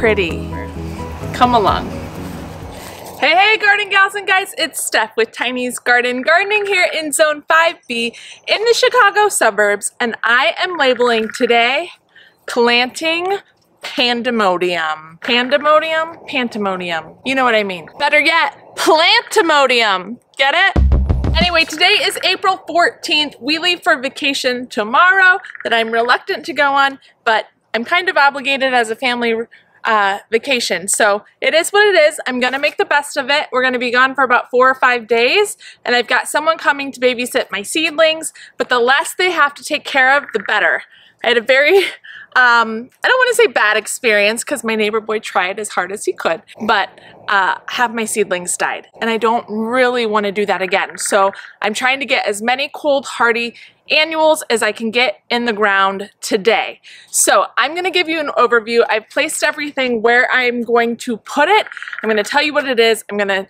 pretty. Come along. Hey, hey, garden gals and guys, it's Steph with Tiny's Garden Gardening here in Zone 5B in the Chicago suburbs, and I am labeling today planting Pandemonium. Pandemonium? Pantemonium. You know what I mean. Better yet, Plantemonium. Get it? Anyway, today is April 14th. We leave for vacation tomorrow that I'm reluctant to go on, but I'm kind of obligated as a family vacation. So it is what it is. I'm gonna make the best of it. We're gonna be gone for about 4 or 5 days, and I've got someone coming to babysit my seedlings, but the less they have to take care of, the better. I had a very, I don't want to say bad experience because my neighbor boy tried as hard as he could, but have my seedlings died. And I don't really want to do that again. So I'm trying to get as many cold hardy annuals as I can get in the ground today. So I'm going to give you an overview. I've placed everything where I'm going to put it. I'm going to tell you what it is. I'm going to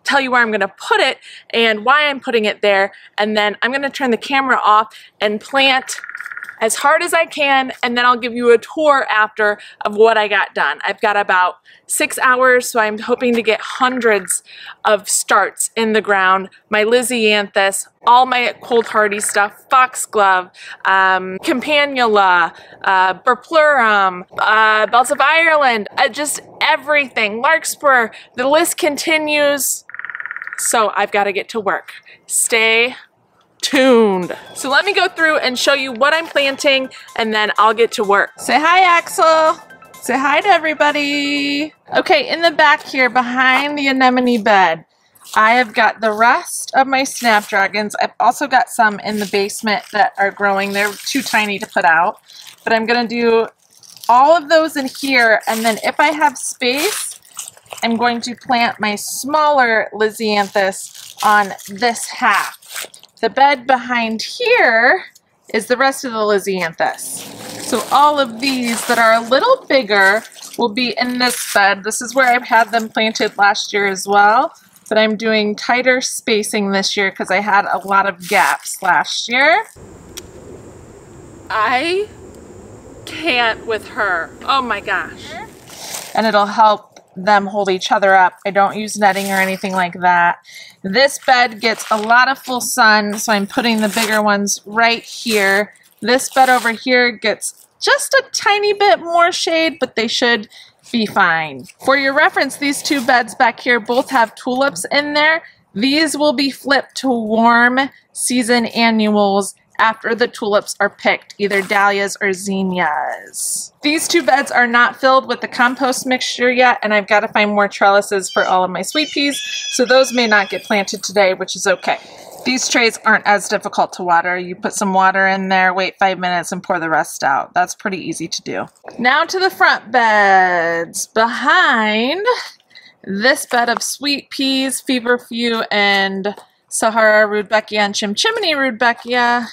tell you where I'm going to put it and why I'm putting it there. And then I'm going to turn the camera off and plant as hard as I can, and then I'll give you a tour after of what I got done. I've got about 6 hours, so I'm hoping to get hundreds of starts in the ground. My Lisianthus, all my cold hardy stuff, foxglove, campanula, burplurum, bells of Ireland, just everything, larkspur. The list continues, so I've got to get to work. Stay tuned. So let me go through and show you what I'm planting, and then I'll get to work. Say hi, Axel. Say hi to everybody. Okay, in the back here behind the anemone bed, I have got the rest of my snapdragons. I've also got some in the basement that are growing. They're too tiny to put out, but I'm gonna do all of those in here, and then if I have space, I'm going to plant my smaller Lisianthus on this half. The bed behind here is the rest of the Lisianthus. So all of these that are a little bigger will be in this bed. This is where I've had them planted last year as well, but I'm doing tighter spacing this year because I had a lot of gaps last year. I can't with her. Oh my gosh. And it'll help them hold each other up. I don't use netting or anything like that. This bed gets a lot of full sun, so I'm putting the bigger ones right here. This bed over here gets just a tiny bit more shade, but they should be fine. For your reference, these two beds back here both have tulips in there. These will be flipped to warm season annuals after the tulips are picked, either dahlias or zinnias. These two beds are not filled with the compost mixture yet, and I've got to find more trellises for all of my sweet peas, so those may not get planted today, which is okay. These trays aren't as difficult to water. You put some water in there, wait 5 minutes, and pour the rest out. That's pretty easy to do. Now to the front beds. Behind this bed of sweet peas, feverfew, and Sahara rudbeckia and chimchimney rudbeckia,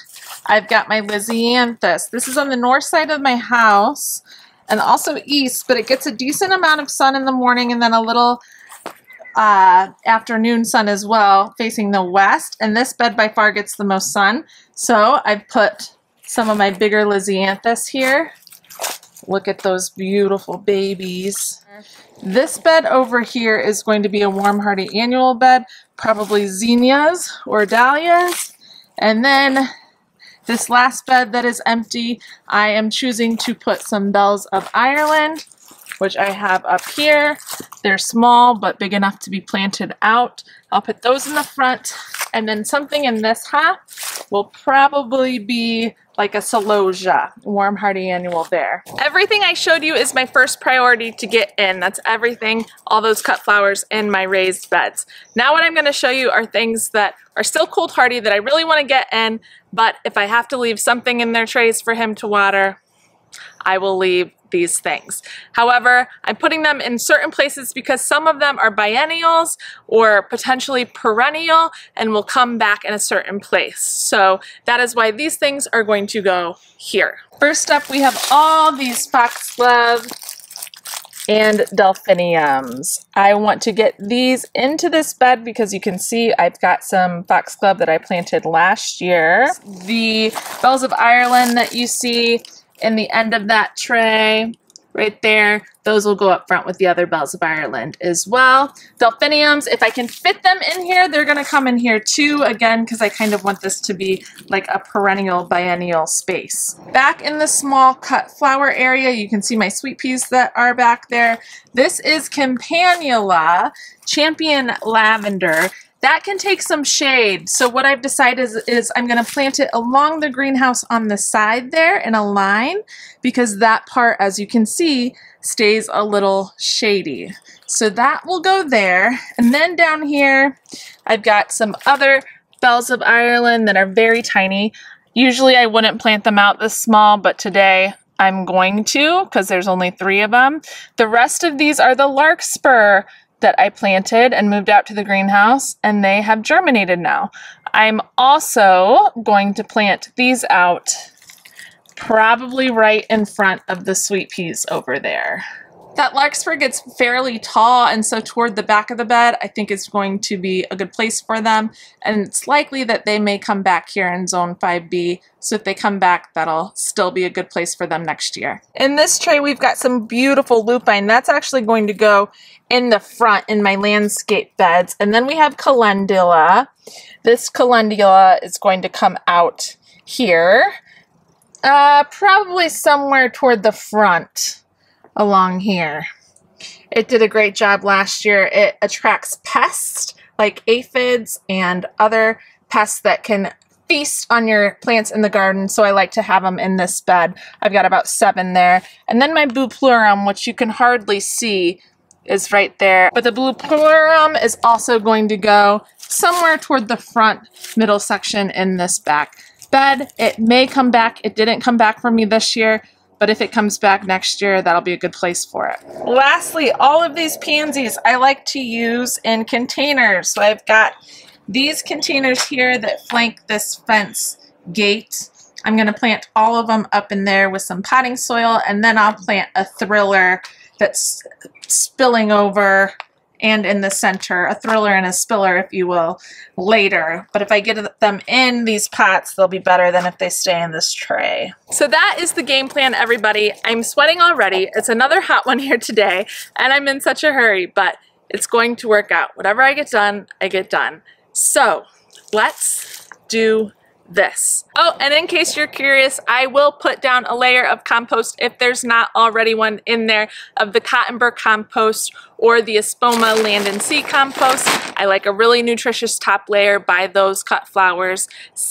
I've got my Lisianthus. This is on the north side of my house and also east, but it gets a decent amount of sun in the morning and then a little afternoon sun as well, facing the west. And this bed by far gets the most sun. So I've put some of my bigger Lisianthus here. Look at those beautiful babies. This bed over here is going to be a warm hardy annual bed, probably zinnias or dahlias. And then this last bed that is empty, I am choosing to put some bells of Ireland, which I have up here. They're small but big enough to be planted out. I'll put those in the front, and then something in this half will probably be like a celosia, warm hardy annual there. Everything I showed you is my first priority to get in. That's everything, all those cut flowers in my raised beds. Now what I'm gonna show you are things that are still cold hardy that I really wanna get in, but if I have to leave something in their trays for him to water, I will leave these things. However, I'm putting them in certain places because some of them are biennials or potentially perennial and will come back in a certain place. So that is why these things are going to go here. First up, we have all these foxglove and delphiniums. I want to get these into this bed because you can see I've got some foxglove that I planted last year. The bells of Ireland that you see in the end of that tray right there. Those will go up front with the other bells of Ireland as well. Delphiniums, if I can fit them in here, they're gonna come in here too, again, because I kind of want this to be like a perennial biennial space. Back in the small cut flower area, you can see my sweet peas that are back there. This is Campanula, Champion Lavender. That can take some shade. So what I've decided is I'm gonna plant it along the greenhouse on the side there in a line, because that part, as you can see, stays a little shady. So that will go there. And then down here, I've got some other bells of Ireland that are very tiny. Usually I wouldn't plant them out this small, but today I'm going to, because there's only 3 of them. The rest of these are the larkspur that I planted and moved out to the greenhouse, and they have germinated now. I'm also going to plant these out probably right in front of the sweet peas over there. That larkspur gets fairly tall, and so toward the back of the bed I think is going to be a good place for them, and it's likely that they may come back here in zone 5B, so if they come back, that'll still be a good place for them next year. In this tray we've got some beautiful lupine. That's actually going to go in the front in my landscape beds. And then we have calendula. This calendula is going to come out here, probably somewhere toward the front along here. It did a great job last year. It attracts pests like aphids and other pests that can feast on your plants in the garden, so I like to have them in this bed. I've got about 7 there. And then my bupleurum, which you can hardly see, is right there. But the bupleurum is also going to go somewhere toward the front middle section in this back bed. It may come back. It didn't come back for me this year, but if it comes back next year, that'll be a good place for it. Lastly, all of these pansies I like to use in containers. So I've got these containers here that flank this fence gate. I'm gonna plant all of them up in there with some potting soil, and then I'll plant a thriller that's spilling over and in the center, a thriller and a spiller, if you will, later. But if I get them in these pots, they'll be better than if they stay in this tray. So that is the game plan, everybody. I'm sweating already. It's another hot one here today, and I'm in such a hurry, but it's going to work out. Whatever I get done, I get done. So let's do this. Oh, and in case you're curious, I will put down a layer of compost if there's not already one in there of the cotton burr compost or the Espoma land and sea compost. I like a really nutritious top layer by those cut flowers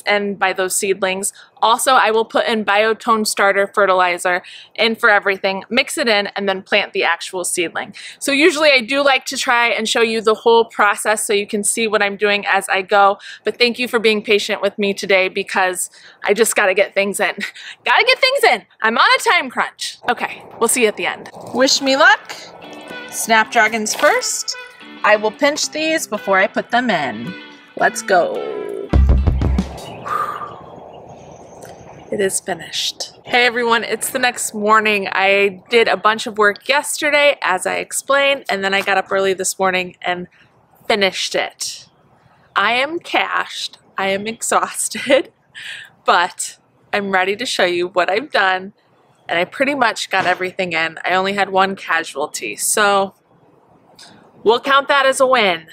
and by those seedlings. Also, I will put in biotone starter fertilizer in for everything, mix it in, and then plant the actual seedling. So usually I do like to try and show you the whole process so you can see what I'm doing as I go. But thank you for being patient with me today, because I just gotta get things in. Gotta get things in. I'm on a time crunch. Okay, we'll see you at the end. Wish me luck. Snapdragons first. I will pinch these before I put them in. Let's go. It is finished. Hey everyone, it's the next morning. I did a bunch of work yesterday, as I explained, and then I got up early this morning and finished it. I am cashed. I am exhausted, but I'm ready to show you what I've done, and I pretty much got everything in. I only had one casualty, so we'll count that as a win.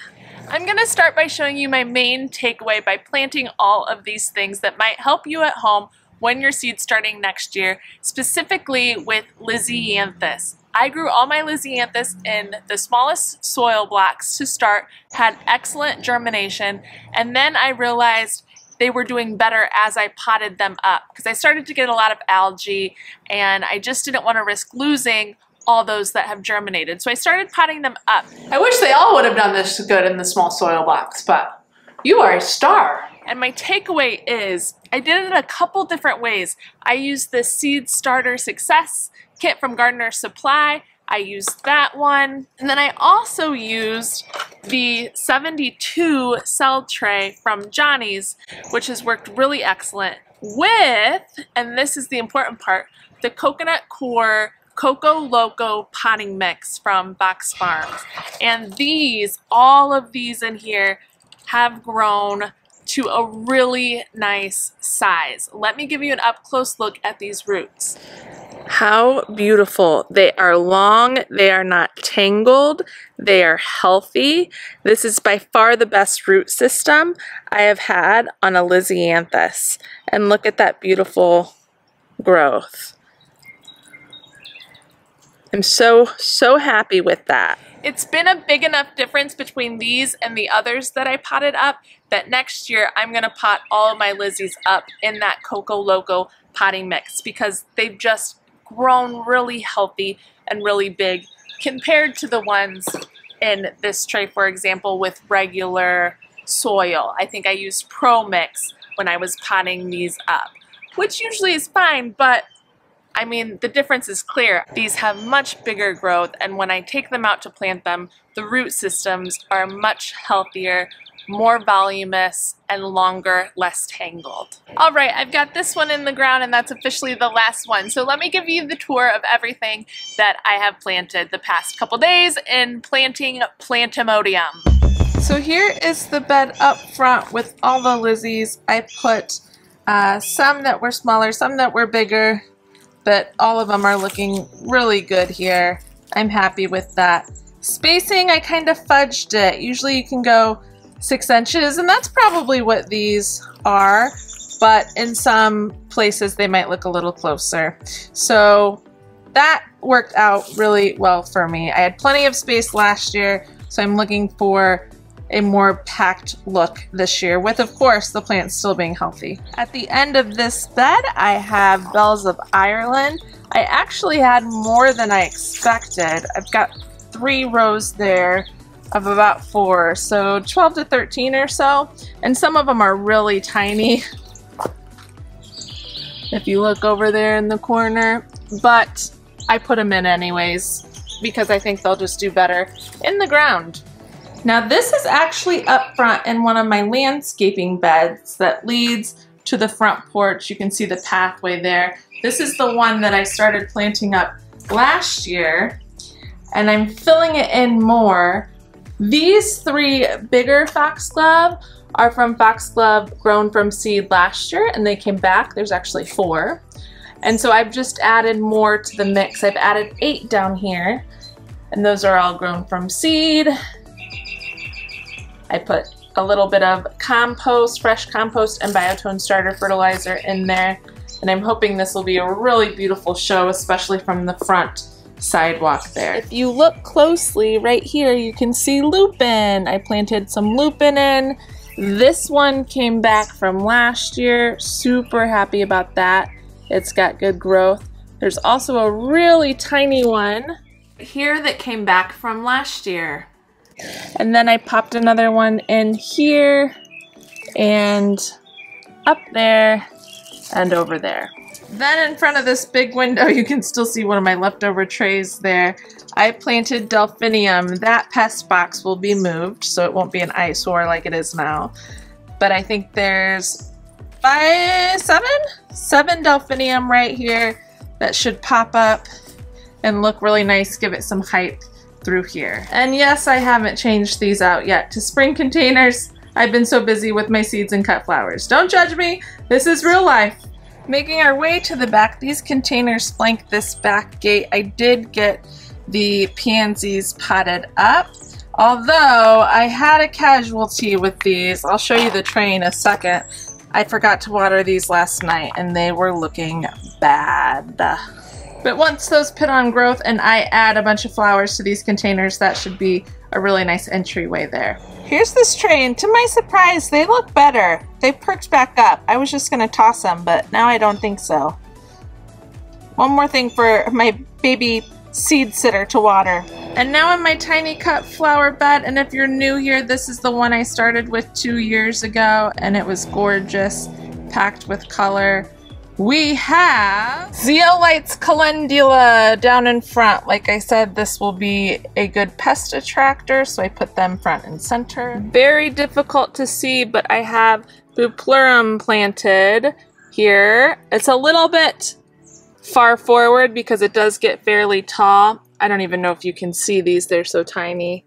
I'm gonna start by showing you my main takeaway by planting all of these things that might help you at home when you're seed starting next year, specifically with Lisianthus. I grew all my Lisianthus in the smallest soil blocks to start, had excellent germination, and then I realized they were doing better as I potted them up, because I started to get a lot of algae and I just didn't want to risk losing all those that have germinated. So I started potting them up. I wish they all would have done this good in the small soil blocks, but you are a star. And my takeaway is, I did it in a couple different ways. I used the Seed Starter Success kit from Gardener Supply. I used that one. And then I also used the 72 cell tray from Johnny's, which has worked really excellent with, and this is the important part, the Coconut Core Coco Loco potting mix from Box Farms. And these, all of these in here, have grown to a really nice size. Let me give you an up close look at these roots. How beautiful. They are long, they are not tangled, they are healthy. This is by far the best root system I have had on a Lisianthus. And look at that beautiful growth. I'm so happy with that. It's been a big enough difference between these and the others that I potted up that next year I'm gonna pot all of my Lizzies up in that Coco Loco potting mix because they've just grown really healthy and really big compared to the ones in this tray, for example, with regular soil. I think I used Pro Mix when I was potting these up, which usually is fine, but I mean, the difference is clear. These have much bigger growth, and when I take them out to plant them, the root systems are much healthier, more voluminous, and longer, less tangled. All right, I've got this one in the ground, and that's officially the last one. So let me give you the tour of everything that I have planted the past couple days in planting Plantemonium. So here is the bed up front with all the Lizzies. I put some that were smaller, some that were bigger, but all of them are looking really good here. I'm happy with that. Spacing, I kind of fudged it. Usually you can go 6 inches, and that's probably what these are, but in some places they might look a little closer. So that worked out really well for me. I had plenty of space last year, so I'm looking for a more packed look this year with, of course, the plants still being healthy. At the end of this bed, I have Bells of Ireland. I actually had more than I expected. I've got 3 rows there of about 4, so 12 to 13 or so, and some of them are really tiny if you look over there in the corner, but I put them in anyways because I think they'll just do better in the ground. Now this is actually up front in one of my landscaping beds that leads to the front porch. You can see the pathway there. This is the one that I started planting up last year, and I'm filling it in more. These 3 bigger foxglove are from foxglove grown from seed last year, and they came back. There's actually 4. And so I've just added more to the mix. I've added 8 down here, and those are all grown from seed. I put a little bit of compost, fresh compost, and biotone starter fertilizer in there, and I'm hoping this will be a really beautiful show, especially from the front sidewalk there. If you look closely right here, you can see lupin. I planted some lupin in. This one came back from last year. Super happy about that. It's got good growth. There's also a really tiny one here that came back from last year. And then I popped another one in here and up there and over there. Then in front of this big window, you can still see one of my leftover trays there. I planted delphinium. That pest box will be moved, so it won't be an eyesore like it is now. But I think there's 7 delphinium right here that should pop up and look really nice, give it some height through here. And yes, I haven't changed these out yet to spring containers. I've been so busy with my seeds and cut flowers. Don't judge me, this is real life. Making our way to the back, these containers flank this back gate. I did get the pansies potted up, although I had a casualty with these. I'll show you the tray in a second. I forgot to water these last night and they were looking bad. But once those put on growth and I add a bunch of flowers to these containers, that should be a really nice entryway there. Here's this tray, and to my surprise, they look better. They perked back up. I was just gonna toss them, but now I don't think so. One more thing for my baby seed sitter to water. And now in my tiny cut flower bed, and if you're new here, this is the one I started with 2 years ago, and it was gorgeous, packed with color. We have Zeolites calendula down in front. Like I said, this will be a good pest attractor, so I put them front and center. Very difficult to see, but I have Bupleurum planted here. It's a little bit far forward because it does get fairly tall. I don't even know if you can see these, they're so tiny.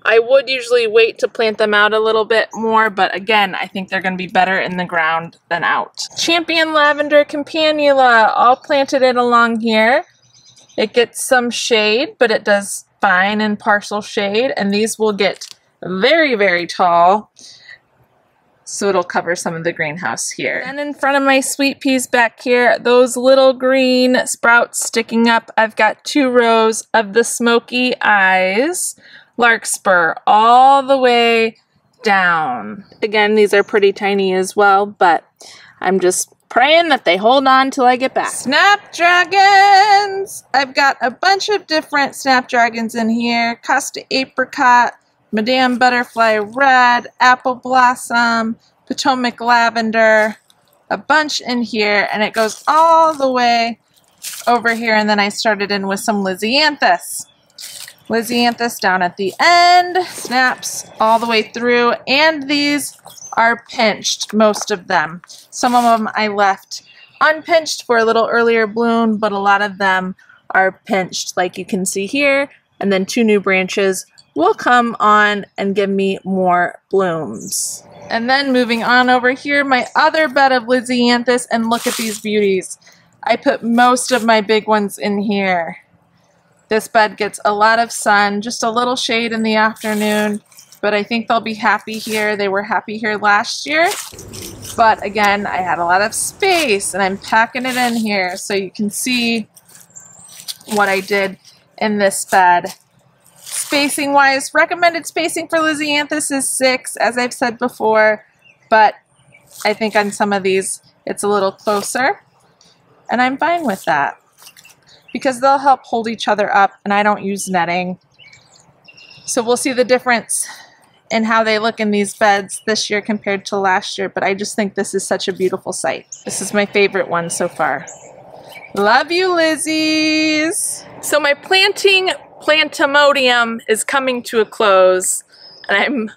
I would usually wait to plant them out a little bit more, but again, I think they're going to be better in the ground than out. Champion Lavender Campanula, all planted it along here. It gets some shade, but it does fine in partial shade, and these will get very, very tall. So it'll cover some of the greenhouse here. And in front of my sweet peas back here, those little green sprouts sticking up, I've got 2 rows of the Smoky Eyes Larkspur all the way down. Again, these are pretty tiny as well, but I'm just praying that they hold on till I get back. Snapdragons! I've got a bunch of different snapdragons in here. Costa Apricot, Madame Butterfly Red, Apple Blossom, Potomac Lavender, a bunch in here, and it goes all the way over here, and then I started in with some Lisianthus. Lisianthus down at the end, snaps all the way through, and these are pinched, most of them. Some of them I left unpinched for a little earlier bloom, but a lot of them are pinched like you can see here, and then 2 new branches will come on and give me more blooms. And then moving on over here, my other bed of Lisianthus, and look at these beauties. I put most of my big ones in here. This bed gets a lot of sun, just a little shade in the afternoon, but I think they'll be happy here. They were happy here last year, but again, I had a lot of space and I'm packing it in here so you can see what I did in this bed. Spacing wise, recommended spacing for Lisianthus is 6, as I've said before, but I think on some of these it's a little closer, and I'm fine with that, because they'll help hold each other up, and I don't use netting. So we'll see the difference in how they look in these beds this year compared to last year, but I just think this is such a beautiful sight. This is my favorite one so far. Love you, Lizzies! So my Plantemonium is coming to a close, and I'm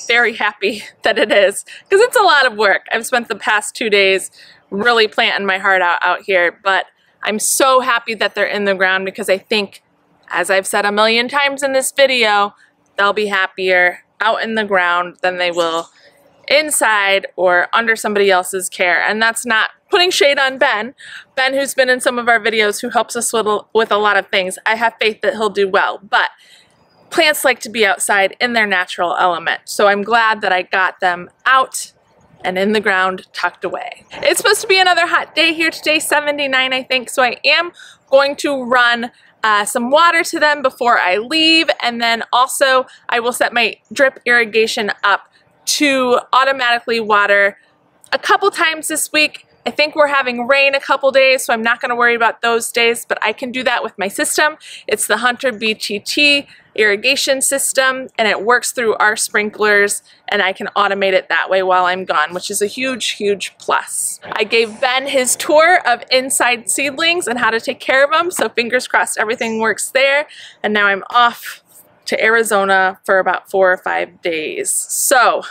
very happy that it is, because it's a lot of work. I've spent the past 2 days really planting my heart out here, but I'm so happy that they're in the ground, because I think, as I've said a million times in this video, they'll be happier out in the ground than they will inside or under somebody else's care. And that's not putting shade on Ben. Ben, who's been in some of our videos, who helps us with a lot of things. I have faith that he'll do well, but plants like to be outside in their natural element. So I'm glad that I got them out and in the ground, tucked away. It's supposed to be another hot day here today, 79 I think, so I am going to run some water to them before I leave, and then also I will set my drip irrigation up to automatically water a couple times this week. I think we're having rain a couple days, so I'm not going to worry about those days, but I can do that with my system. It's the Hunter BTT irrigation system, and it works through our sprinklers, and I can automate it that way while I'm gone, which is a huge, huge plus. I gave Ben his tour of inside seedlings and how to take care of them, so fingers crossed everything works there, and now I'm off to Arizona for about 4 or 5 days. So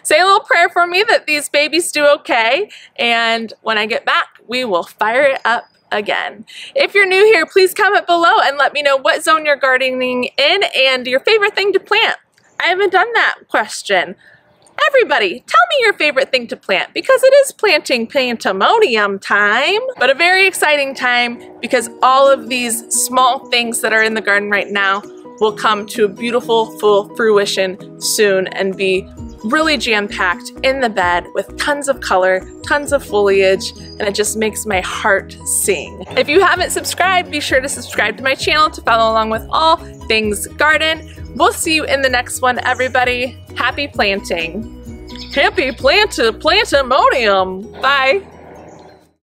say a little prayer for me that these babies do okay, and when I get back, we will fire it up again. If you're new here, please comment below and let me know what zone you're gardening in and your favorite thing to plant. I haven't done that question. Everybody, tell me your favorite thing to plant, because it is planting Plantemonium time, but a very exciting time, because all of these small things that are in the garden right now will come to a beautiful full fruition soon and be really jam-packed in the bed with tons of color, tons of foliage, and it just makes my heart sing. If you haven't subscribed, be sure to subscribe to my channel to follow along with all things garden. We'll see you in the next one, everybody. Happy planting. Happy Plantemonium. Bye.